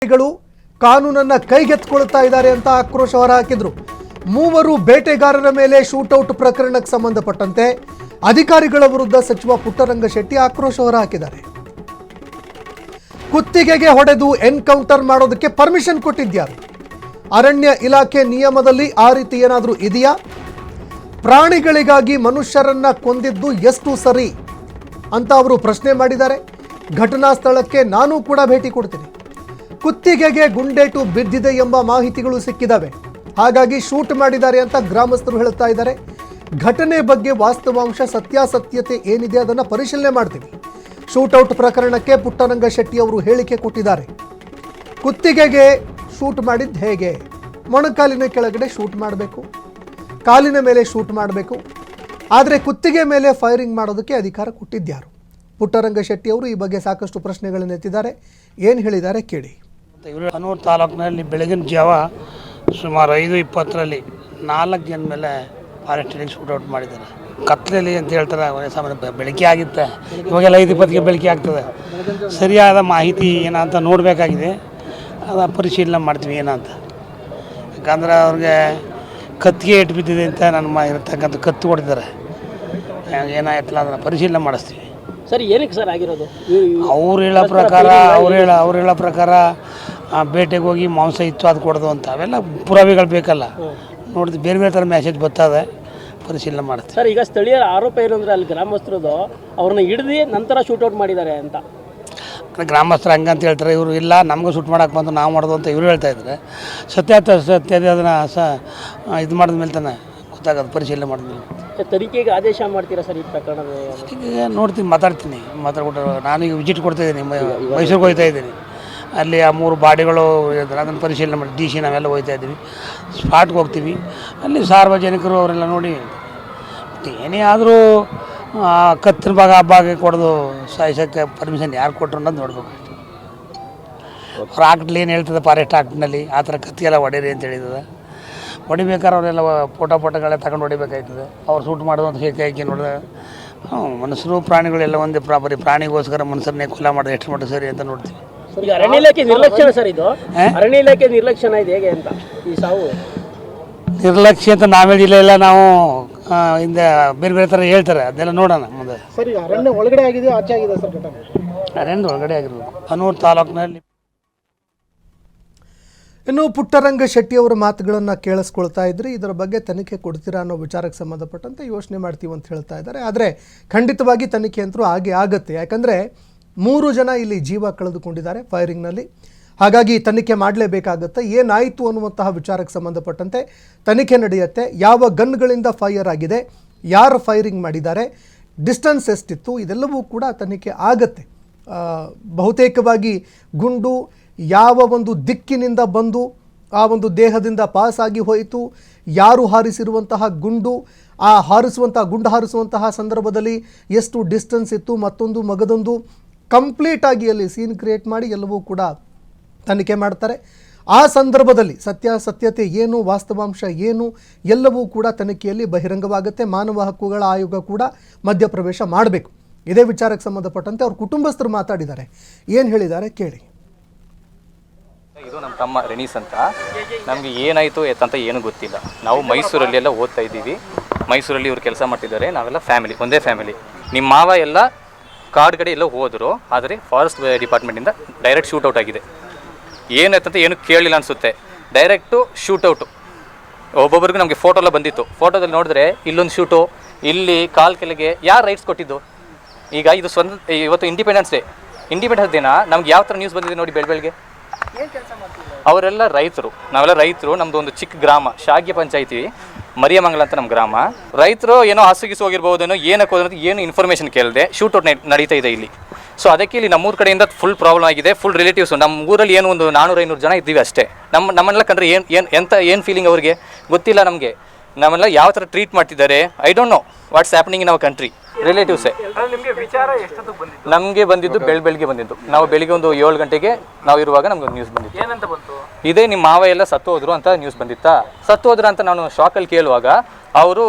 ಗಳು ಕಾನೂನನ್ನ ಕೈಗೆತ್ತಿಕೊಳ್ತಾ ಇದ್ದಾರೆ ಅಂತ ಆಕ್ರೋಶ ಹೊರಹಾಕಿದ್ರು. ಮೂವರು ಬೇಟೆಗಾರರ ಮೇಲೆ ಶೂಟೌಟ್ ಪ್ರಕರಣಕ್ಕೆ ಸಂಬಂಧಪಟ್ಟಂತೆ ಅಧಿಕಾರಿಗಳ ವಿರುದ್ಧ ಸಚಿವ ಪುಟ್ಟರಂಗಶೆಟ್ಟಿ ಆಕ್ರೋಶ ಹೊರಹಾಕಿದ್ದಾರೆ. ಕುತ್ತಿಗೆಗೆ ಹೊಡೆದು ಎನ್ಕೌಂಟರ್ ಮಾಡೋದಕ್ಕೆ ಪರ್ಮಿಷನ್ ಕೊಟ್ಟಿದ್ಯಾರು? ಅರಣ್ಯ ಇಲಾಖೆ ನಿಯಮದಲ್ಲಿ ಆ ರೀತಿ ಏನಾದರೂ ಇದೆಯಾ? ಪ್ರಾಣಿಗಳಿಗಾಗಿ ಮನುಷ್ಯರನ್ನ ಕೊಂದಿದ್ದು ಎಷ್ಟು ಸರಿ ಅಂತ ಅವರು ಪ್ರಶ್ನೆ ಮಾಡಿದ್ದಾರೆ. ಘಟನಾ ಸ್ಥಳಕ್ಕೆ ನಾನು ಕೂಡ ಭೇಟಿ ಕೊಡ್ತೀನಿ. ಕುತ್ತಿಗೆಗೆ ಗುಂಡೇಟು ಬಿದ್ದಿದೆ ಎಂಬ ಮಾಹಿತಿಗಳು ಸಿಕ್ಕಿದಾವೆ, ಹಾಗಾಗಿ ಶೂಟ್ ಮಾಡಿದ್ದಾರೆ ಅಂತ ಗ್ರಾಮಸ್ಥರು ಹೇಳ್ತಾ ಇದ್ದಾರೆ. ಘಟನೆ ಬಗ್ಗೆ ವಾಸ್ತವಾಂಶ ಸತ್ಯಾಸತ್ಯತೆ ಏನಿದೆ ಅದನ್ನು ಪರಿಶೀಲನೆ ಮಾಡ್ತೀವಿ. ಶೂಟೌಟ್ ಪ್ರಕರಣಕ್ಕೆ ಪುಟ್ಟರಂಗಶೆಟ್ಟಿ ಅವರು ಹೇಳಿಕೆ ಕೊಟ್ಟಿದ್ದಾರೆ. ಕುತ್ತಿಗೆಗೆ ಶೂಟ್ ಮಾಡಿದ್ದು ಹೇಗೆ? ಮೊಣಕಾಲಿನ ಕೆಳಗಡೆ ಶೂಟ್ ಮಾಡಬೇಕು, ಕಾಲಿನ ಮೇಲೆ ಶೂಟ್ ಮಾಡಬೇಕು, ಆದರೆ ಕುತ್ತಿಗೆ ಮೇಲೆ ಫೈರಿಂಗ್ ಮಾಡೋದಕ್ಕೆ ಅಧಿಕಾರ ಕೊಟ್ಟಿದ್ಯಾರು? ಪುಟ್ಟರಂಗಶೆಟ್ಟಿ ಅವರು ಈ ಬಗ್ಗೆ ಸಾಕಷ್ಟು ಪ್ರಶ್ನೆಗಳನ್ನು ಎತ್ತಿದ್ದಾರೆ. ಏನು ಹೇಳಿದ್ದಾರೆ ಕೇಳಿ. ಹನೂರು ತಾಲೂಕಿನಲ್ಲಿ ಬೆಳಗಿನ ಜಾವ ಸುಮಾರು 5:20ರಲ್ಲಿ 4 ಜನ ಮೇಲೆ ಫಾರೆಸ್ಟಲ್ಲಿ ಶೂಟೌಟ್ ಮಾಡಿದ್ದಾರೆ. ಕತ್ತಲೆಯಲ್ಲಿ ಅಂತ ಹೇಳ್ತಾರೆ, ಸಾಮಾನ್ಯ ಬೆಳಗ್ಗೆ ಆಗಿತ್ತೆ, ಇವಾಗೆಲ್ಲ 5:20ಗೆ ಬೆಳಗ್ಗೆ ಆಗ್ತದೆ. ಸರಿಯಾದ ಮಾಹಿತಿ ಏನಂತ ನೋಡಬೇಕಾಗಿದೆ, ಅದು ಪರಿಶೀಲನೆ ಮಾಡ್ತೀವಿ ಏನಂತ. ಯಾಕಂದ್ರೆ ಅವ್ರಿಗೆ ಕತ್ತಿಗೆ ಇಟ್ಟು ಬಿದ್ದಿದೆ ಅಂತ ನನ್ನ ಇರತಕ್ಕಂಥ ಕತ್ತು ಹೊಡೆದಿದ್ದಾರೆ. ಏನಾಯ್ತಲ್ಲ ಅದನ್ನು ಪರಿಶೀಲನೆ ಮಾಡಿಸ್ತೀವಿ. ಸರ್ ಏನಕ್ಕೆ ಸರ್ ಆಗಿರೋದು? ಅವ್ರು ಹೇಳೋ ಪ್ರಕಾರ ಬೇಟೆಗೆ ಹೋಗಿ ಮಾಂಸ ಇತ್ತು ಅದು ಕೊಡೋದು ಅಂತ, ಅವೆಲ್ಲ ಪುರಾವೆಗಳು ಬೇಕಲ್ಲ. ನೋಡಿದ್ವಿ, ಬೇರೆ ಬೇರೆ ಥರ ಮೆಸೇಜ್ ಬರ್ತದೆ, ಪರಿಶೀಲನೆ ಮಾಡ್ತೀವಿ. ಸರ್ ಈಗ ಸ್ಥಳೀಯರ ಆರೋಪ ಏನು ಅಂದರೆ ಅಲ್ಲಿ ಗ್ರಾಮಸ್ಥರದು ಅವ್ರನ್ನ ಹಿಡಿದು ನಂತರ ಶೂಟೌಟ್ ಮಾಡಿದ್ದಾರೆ ಅಂತ. ಗ್ರಾಮಸ್ಥರು ಹಂಗಂತ ಹೇಳ್ತಾರೆ, ಇವರು ಇಲ್ಲ ನಮಗೂ ಶೂಟ್ ಮಾಡೋಕೆ ಬಂದು ನಾವು ಮಾಡೋದು ಅಂತ ಇವರು ಹೇಳ್ತಾ ಇದ್ದಾರೆ. ಸತ್ಯತೆ ಅದನ್ನು ಇದು ಮಾಡಿದ ಮೇಲೆ ತಾನೆ ಗೊತ್ತಾಗೋದು, ಪರಿಶೀಲನೆ ಮಾಡಿದ್ಮೇಲೆ. ತನಿಖೆಗೆ ಆದೇಶ ಮಾಡ್ತೀರಾ ಸರ್ ಈ ಪ್ರಕರಣದ? ಈಗ ನೋಡ್ತೀನಿ, ಮಾತಾಡ್ಬಿಟ್ಟು ನಾನು ಈಗ ವಿಸಿಟ್ ಕೊಡ್ತಾಯಿದ್ದೀನಿ, ಮೈಸೂರಿಗೆ ಹೋಗ್ತಾ ಇದ್ದೀನಿ. ಅಲ್ಲಿ ಆ 3 ಬಾಡಿಗಳು ಅದನ್ನು ಪರಿಶೀಲನೆ ಮಾಡಿ DC ನಾವೆಲ್ಲ ಹೋಗ್ತಾ ಇದ್ದೀವಿ, ಸ್ಪಾಟ್ಗೆ ಹೋಗ್ತೀವಿ. ಅಲ್ಲಿ ಸಾರ್ವಜನಿಕರು ಅವರೆಲ್ಲ ನೋಡಿ ಏನೇ ಆದರೂ ಕತ್ತಿನ ಭಾಗ ಕೊಡೋದು ಸಾಯಿಸೋಕ್ಕೆ ಪರ್ಮಿಷನ್ ಯಾರು ಕೊಟ್ಟರು ಅನ್ನೋದು ನೋಡಬೇಕು. ಅವ್ರ ಆಕ್ಟ್ಲಿ ಏನು ಹೇಳ್ತದೆ, ಫಾರೆಸ್ಟ್ ಆಕ್ಟ್ನಲ್ಲಿ ಆ ಥರ ಕತ್ತಿಗೆಲ್ಲ ಹೊಡೀರಿ ಅಂತ ಹೇಳಿರ್ತದೆ. ಹೊಡಿಬೇಕಾದ್ರೆ ಅವರೆಲ್ಲ ಫೋಟೋಗಳೆಲ್ಲ ತಗೊಂಡು ಹೊಡಿಬೇಕಾಯ್ತದೆ. ಅವ್ರು ಶೂಟ್ ಮಾಡೋದು ಅಂತ ಹೇಗೆ ನೋಡಿದ್ರೆ ಮನುಷ್ಯರು ಪ್ರಾಣಿಗಳೆಲ್ಲ ಒಂದೇ ಬರೀ ಪ್ರಾಣಿಗೋಸ್ಕರ ಮನುಷ್ಯರನ್ನೇ ಕೊಲ್ಲ ಮಾಡೋದು ಎಷ್ಟು ಮಟ್ಟ ಸರಿ ಅಂತ ನೋಡ್ತೀವಿ. ಈಗ ಅರಣ್ಯ ಇಲಾಖೆ ನಿರ್ಲಕ್ಷ್ಯ ಸರ್ ಇದು? ಅರಣ್ಯ ಇಲಾಖೆ ನಿರ್ಲಕ್ಷ್ಯನ ಇದು ಹೇಗೆ ಅಂತ ಈ ಸಾವು? ನಿರ್ಲಕ್ಷ್ಯ ಅಂತ ನಾವು ಹೇಳಿಲ್ಲ, ನಾವು ಹಿಂದೆ ಬೇರೆ ಬೇರೆ ಥರ ಹೇಳ್ತಾರೆ, ಅದನ್ನೆಲ್ಲ ನೋಡೋಣ ಮುಂದೆ. ಸರ್ ಅರಣ್ಯ ಒಳಗಡೆ ಆಗಿದೆ ಆಚೆ ಆಗಿದೆ ಸರ್ ಘಟನೆ? ಅರಣ್ಯ ಒಳಗಡೆ ಆಗಿರ್ಬೇಕು, ಹನೂರು ತಾಲೂಕಿನಲ್ಲಿ. ಇನ್ನು ಪುಟ್ಟರಂಗಶೆಟ್ಟಿ ಅವರ ಮಾತುಗಳನ್ನು ಕೇಳಿಸ್ಕೊಳ್ತಾ ಇದ್ರಿ. ಇದರ ಬಗ್ಗೆ ತನಿಖೆ ಕೊಡ್ತೀರಾ ಅನ್ನೋ ವಿಚಾರಕ್ಕೆ ಸಂಬಂಧಪಟ್ಟಂತೆ ಯೋಚನೆ ಮಾಡ್ತೀವಿ ಅಂತ ಹೇಳ್ತಾ ಇದ್ದಾರೆ. ಆದರೆ ಖಂಡಿತವಾಗಿ ತನಿಖೆ ಅಂತೂ ಹಾಗೆ ಆಗುತ್ತೆ. ಯಾಕಂದರೆ 3 ಜನ ಇಲ್ಲಿ ಜೀವ ಕಳೆದುಕೊಂಡಿದ್ದಾರೆ ಫೈರಿಂಗ್ನಲ್ಲಿ. ಹಾಗಾಗಿ ತನಿಖೆ ಮಾಡಲೇಬೇಕಾಗತ್ತೆ. ಏನಾಯಿತು ಅನ್ನುವಂತಹ ವಿಚಾರಕ್ಕೆ ಸಂಬಂಧಪಟ್ಟಂತೆ ತನಿಖೆ ನಡೆಯುತ್ತೆ. ಯಾವ ಗನ್ಗಳಿಂದ ಫೈರ್ ಆಗಿದೆ, ಯಾರು ಫೈರಿಂಗ್ ಮಾಡಿದ್ದಾರೆ, ಡಿಸ್ಟೆನ್ಸ್ ಎಷ್ಟಿತ್ತು, ಇದೆಲ್ಲವೂ ಕೂಡ ತನಿಖೆ ಆಗತ್ತೆ. ಬಹುತೇಕವಾಗಿ ಗುಂಡು ಯಾವ ಒಂದು ದಿಕ್ಕಿನಿಂದ ಬಂದು ಆ ಒಂದು ದೇಹದಿಂದ ಪಾಸಾಗಿ ಹೋಯಿತು, ಯಾರು ಹಾರಿಸಿರುವಂತಹ ಗುಂಡು, ಆ ಗುಂಡು ಹಾರಿಸುವಂತಹ ಸಂದರ್ಭದಲ್ಲಿ ಎಷ್ಟು ಡಿಸ್ಟೆನ್ಸ್ ಇತ್ತು, ಮಗದೊಂದು ಕಂಪ್ಲೀಟಾಗಿ ಅಲ್ಲಿ ಸೀನ್ ಕ್ರಿಯೇಟ್ ಮಾಡಿ ಎಲ್ಲವೂ ಕೂಡ ತನಿಖೆ ಮಾಡ್ತಾರೆ. ಆ ಸಂದರ್ಭದಲ್ಲಿ ಸತ್ಯತೆ ಏನು, ವಾಸ್ತವಾಂಶ ಏನು, ಎಲ್ಲವೂ ಕೂಡ ತನಿಖೆಯಲ್ಲಿ ಬಹಿರಂಗವಾಗುತ್ತೆ. ಮಾನವ ಹಕ್ಕುಗಳ ಆಯೋಗ ಕೂಡ ಮಧ್ಯಪ್ರವೇಶ ಮಾಡಬೇಕು. ಇದೇ ವಿಚಾರಕ್ಕೆ ಸಂಬಂಧಪಟ್ಟಂತೆ ಅವ್ರ ಕುಟುಂಬಸ್ಥರು ಮಾತಾಡಿದ್ದಾರೆ. ಏನು ಹೇಳಿದ್ದಾರೆ ಕೇಳಿ. ಇದು ನಮ್ಮ ತಮ್ಮ ರೆನೀಸ್ ಅಂತ. ನಮಗೆ ಏನಾಯಿತು ಎತ್ತಂತ ಏನೂ ಗೊತ್ತಿಲ್ಲ. ನಾವು ಮೈಸೂರಲ್ಲಿ ಎಲ್ಲ ಓದ್ತಾ ಇದ್ದೀವಿ. ಮೈಸೂರಲ್ಲಿ ಇವರು ಕೆಲಸ ಮಾಡ್ತಿದ್ದಾರೆ. ನಾವೆಲ್ಲ ಫ್ಯಾಮಿಲಿ, ಒಂದೇ ಫ್ಯಾಮಿಲಿ. ನಿಮ್ಮ ಮಾವ ಎಲ್ಲ ಕಾಡ್ಗಡೆ ಎಲ್ಲ ಹೋದರು, ಆದರೆ ಫಾರೆಸ್ಟ್ ಡಿಪಾರ್ಟ್ಮೆಂಟಿಂದ ಡೈರೆಕ್ಟ್ ಶೂಟೌಟ್ ಆಗಿದೆ. ಏನಾಯ್ತಂತ ಏನು ಕೇಳಲಿಲ್ಲ ಅನಿಸುತ್ತೆ, ಡೈರೆಕ್ಟು ಶೂಟೌಟು. ಒಬ್ಬೊಬ್ರಿಗೂ ನಮಗೆ ಫೋಟೋ ಎಲ್ಲ ಬಂದಿತ್ತು. ಫೋಟೋದಲ್ಲಿ ನೋಡಿದ್ರೆ ಇಲ್ಲೊಂದು ಶೂಟು, ಇಲ್ಲಿ ಕಾಲ್ ಕೆಳಗೆ ಯಾರು ರೈಟ್ಸ್ ಕೊಟ್ಟಿದ್ದು? ಈಗ ಇದು ಇವತ್ತು ಇಂಡಿಪೆಂಡೆನ್ಸ್ ದಿನ ನಮ್ಗೆ ಯಾವ ಥರ ನ್ಯೂಸ್ ಬಂದಿದೆ ನೋಡಿ ಬೆಳಗ್ಗೆ. ಅವರೆಲ್ಲ ರೈತರು, ನಾವೆಲ್ಲ ರೈತರು. ನಮ್ಮದು ಒಂದು ಚಿಕ್ಕ ಗ್ರಾಮ, ಶಾಗ್ಯ ಪಂಚಾಯಿತಿ, ಮರಿಯಮಂಗಲ ಅಂತ ನಮ್ಮ ಗ್ರಾಮ. ರೈತರು ಏನೋ ಹಸುಗಿಸು ಹೋಗಿರ್ಬೋದೇನೋ, ಏನಕ್ಕೆ ಹೋದ್ರೆ ಏನು ಇನ್ಫಾರ್ಮೇಷನ್ ಕೇಳಿದೆ ಶೂಟೌಟ್ ನಡೀತಾ ಇದೆ ಇಲ್ಲಿ. ಸೊ ಅದಕ್ಕೆ ಇಲ್ಲಿ ನಮ್ಮೂರ ಕಡೆಯಿಂದ ಫುಲ್ ಪ್ರಾಬ್ಲಮ್ ಆಗಿದೆ. ಫುಲ್ ರಿಲೇಟಿವ್ಸು ನಮ್ಮ ಊರಲ್ಲಿ ಒಂದು 400-500 ಜನ ಇದ್ದೀವಿ ಅಷ್ಟೇ. ನಮ್ಮನ್ನೆಲ್ಲ ಕಂಡ್ರೆ ಏನು ಫೀಲಿಂಗ್ ಅವ್ರಿಗೆ ಗೊತ್ತಿಲ್ಲ ನಮಗೆ. ನಾವೆಲ್ಲ ಯಾವ ಥರ ಟ್ರೀಟ್ ಮಾಡ್ತಿದ್ದಾರೆ I don't know what's happening in our country ರಿಲೇಟಿವ್ಸೇ. ನಮಗೆ ಬಂದಿದ್ದು ಬೆಳಿಗ್ಗೆ ಬಂದಿದ್ದು. ನಾವು ಬೆಳಿಗ್ಗೆ ಒಂದು 7 ಗಂಟೆಗೆ ನಾವು ಇರುವಾಗ ನಮ್ಗೆ ಒಂದು ನ್ಯೂಸ್ ಬಂದಿತ್ತು. ಇದೇ ನಿಮ್ಮ ಮಾವ ಎಲ್ಲ ಸತ್ತು ಹೋದ್ರು ಅಂತ ನ್ಯೂಸ್ ಬಂದಿತ್ತಾ? ಸತ್ತು ಹೋದ್ರು ಅಂತ ನಾನು ಶಾಕಲ್ಲಿ ಕೇಳುವಾಗ ಅವರು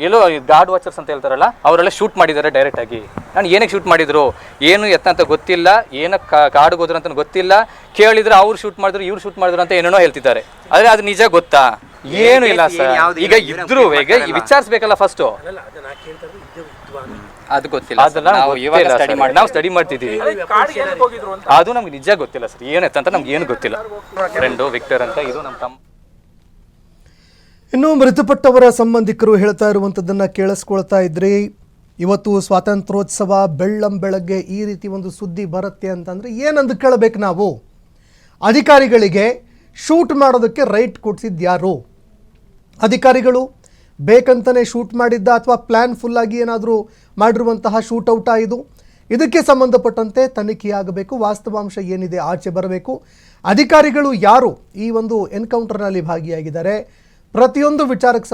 ಎಲ್ಲೋ ಗಾರ್ಡ್ ವಾಚರ್ಸ್ ಅಂತ ಹೇಳ್ತಾರಲ್ಲ, ಅವರೆಲ್ಲ ಶೂಟ್ ಮಾಡಿದ್ದಾರೆ ಡೈರೆಕ್ಟಾಗಿ. ನಾನು ಏನಕ್ಕೆ ಶೂಟ್ ಮಾಡಿದ್ರು, ಏನು ಎತ್ತ ಅಂತ ಗೊತ್ತಿಲ್ಲ, ಏನಕ್ಕೆ ಕಾಡಿಗೆ ಹೋದ್ರು ಅಂತ ಗೊತ್ತಿಲ್ಲ. ಕೇಳಿದ್ರೆ ಅವ್ರು ಶೂಟ್ ಮಾಡಿದ್ರು, ಇವ್ರು ಶೂಟ್ ಮಾಡಿದ್ರು ಅಂತ ಏನೇನೋ ಹೇಳ್ತಿದ್ದಾರೆ. ಆದರೆ ಅದು ನಿಜ ಗೊತ್ತಾ? ಏನು ಇಲ್ಲ ಸರ್. ಈಗ ಇದ್ರು ಈಗ ವಿಚಾರಿಸ್ಬೇಕಲ್ಲ ಫಸ್ಟು. ಅದು ಗೊತ್ತಿಲ್ಲ. ಅದೆಲ್ಲ ನಾವು ಸ್ಟಡಿ ಮಾಡ್ತಿದ್ದೀವಿ. ಅದು ನಮ್ಗೆ ನಿಜ ಗೊತ್ತಿಲ್ಲ ಸರ್, ಏನೈತೆ ಅಂತ ನಮ್ಗೆ ಏನು ಗೊತ್ತಿಲ್ಲ. ಫ್ರೆಂಡು ವಿಕ್ಟರ್ ಅಂತ, ಇದು ನಮ್ಮ ತಮ್ಮ. ಇನ್ನು ಮೃತಪಟ್ಟವರ ಸಂಬಂಧಿಕರು ಹೇಳ್ತಾ ಇರುವಂಥದ್ದನ್ನು ಕೇಳಿಸ್ಕೊಳ್ತಾ ಇದ್ರಿ. ಇವತ್ತು ಸ್ವಾತಂತ್ರ್ಯೋತ್ಸವ, ಬೆಳ್ಳಂಬೆಳಗ್ಗೆ ಈ ರೀತಿ ಒಂದು ಸುದ್ದಿ ಬರುತ್ತೆ ಅಂತಂದರೆ ಏನಂದು ಕೇಳಬೇಕು ನಾವು? ಅಧಿಕಾರಿಗಳಿಗೆ ಶೂಟ್ ಮಾಡೋದಕ್ಕೆ ರೈಟ್ ಕೊಡಿಸಿದ್ದು ಯಾರು? ಅಧಿಕಾರಿಗಳು ಬೇಕಂತಲೇ ಶೂಟ್ ಮಾಡಿದ್ದ ಅಥವಾ ಪ್ಲ್ಯಾನ್ ಫುಲ್ಲಾಗಿ ಏನಾದರೂ ಮಾಡಿರುವಂತಹ ಶೂಟೌಟಾ ಇದು? ಇದಕ್ಕೆ ಸಂಬಂಧಪಟ್ಟಂತೆ ತನಿಖೆಯಾಗಬೇಕು. ವಾಸ್ತವಾಂಶ ಏನಿದೆ ಆಚೆ ಬರಬೇಕು. ಅಧಿಕಾರಿಗಳು ಯಾರು ಈ ಒಂದು ಎನ್ಕೌಂಟರ್ನಲ್ಲಿ ಭಾಗಿಯಾಗಿದ್ದಾರೆ, ಪ್ರತಿಯೊಂದು ವಿಚಾರಕ್ಕೆ